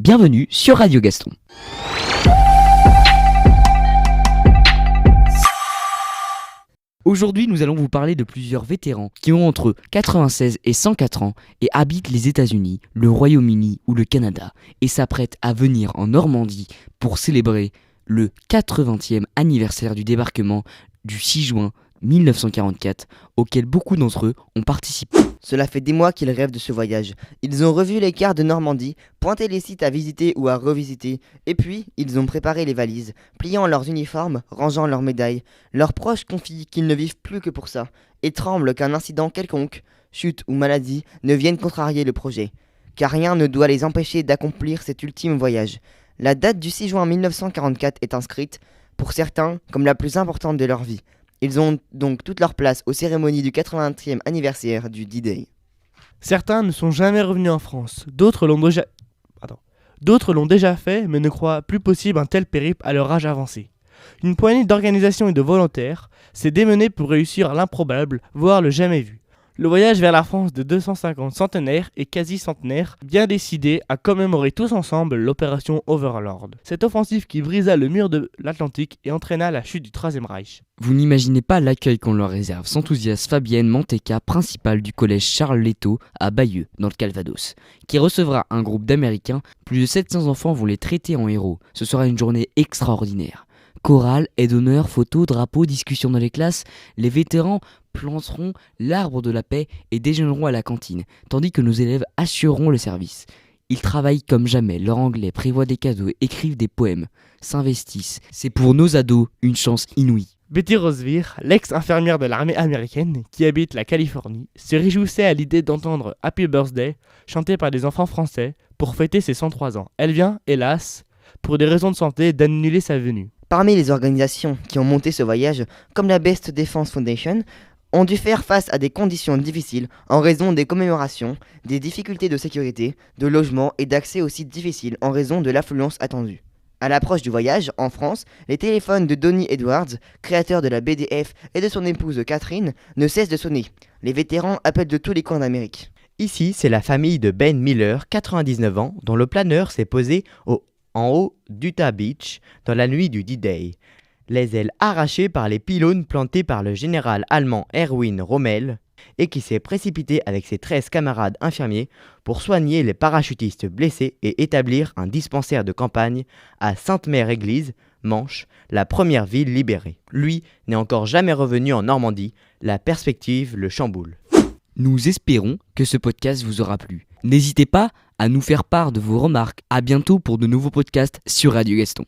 Bienvenue sur Radio Gaston. Aujourd'hui, nous allons vous parler de plusieurs vétérans qui ont entre 96 et 104 ans et habitent les États-Unis, le Royaume-Uni ou le Canada et s'apprêtent à venir en Normandie pour célébrer le 80e anniversaire du débarquement du 6 juin 1944 auquel beaucoup d'entre eux ont participé. Cela fait des mois qu'ils rêvent de ce voyage. Ils ont revu les cartes de Normandie, pointé les sites à visiter ou à revisiter, et puis ils ont préparé les valises, pliant leurs uniformes, rangeant leurs médailles. Leurs proches confient qu'ils ne vivent plus que pour ça, et tremblent qu'un incident quelconque, chute ou maladie, ne vienne contrarier le projet. Car rien ne doit les empêcher d'accomplir cet ultime voyage. La date du 6 juin 1944 est inscrite, pour certains, comme la plus importante de leur vie. Ils ont donc toute leur place aux cérémonies du 80e anniversaire du D-Day. Certains ne sont jamais revenus en France, d'autres l'ont déjà fait mais ne croient plus possible un tel périple à leur âge avancé. Une poignée d'organisations et de volontaires s'est démenée pour réussir l'improbable, voire le jamais vu. Le voyage vers la France de 250 centenaires et quasi-centenaires bien décidés à commémorer tous ensemble l'opération Overlord. Cette offensive qui brisa le mur de l'Atlantique et entraîna la chute du Troisième Reich. Vous n'imaginez pas l'accueil qu'on leur réserve, s'enthousiasme Fabienne Manteca, principale du collège Charles Létaux à Bayeux, dans le Calvados, qui recevra un groupe d'Américains. Plus de 700 enfants vont les traiter en héros. Ce sera une journée extraordinaire. Chorale, aide d'honneur, photos, drapeaux, discussions dans les classes, les vétérans planteront l'arbre de la paix et déjeuneront à la cantine, tandis que nos élèves assureront le service. Ils travaillent comme jamais, leur anglais, prévoient des cadeaux, écrivent des poèmes, s'investissent. C'est pour nos ados une chance inouïe. Betty Rosevere, l'ex-infirmière de l'armée américaine qui habite la Californie, se réjouissait à l'idée d'entendre Happy Birthday chanté par des enfants français pour fêter ses 103 ans. Elle vient, hélas, pour des raisons de santé, d'annuler sa venue. Parmi les organisations qui ont monté ce voyage, comme la Best Defense Foundation, ont dû faire face à des conditions difficiles en raison des commémorations, des difficultés de sécurité, de logement et d'accès aux sites difficiles en raison de l'affluence attendue. À l'approche du voyage, en France, les téléphones de Donny Edwards, créateur de la BDF, et de son épouse Catherine, ne cessent de sonner. Les vétérans appellent de tous les coins d'Amérique. Ici, c'est la famille de Ben Miller, 99 ans, dont le planeur s'est posé en haut d'Utah Beach dans la nuit du D-Day. Les ailes arrachées par les pylônes plantés par le général allemand Erwin Rommel et qui s'est précipité avec ses 13 camarades infirmiers pour soigner les parachutistes blessés et établir un dispensaire de campagne à Sainte-Mère-Église, Manche, la première ville libérée. Lui n'est encore jamais revenu en Normandie, la perspective le chamboule. Nous espérons que ce podcast vous aura plu. N'hésitez pas à nous faire part de vos remarques. À bientôt pour de nouveaux podcasts sur Radio Gaston.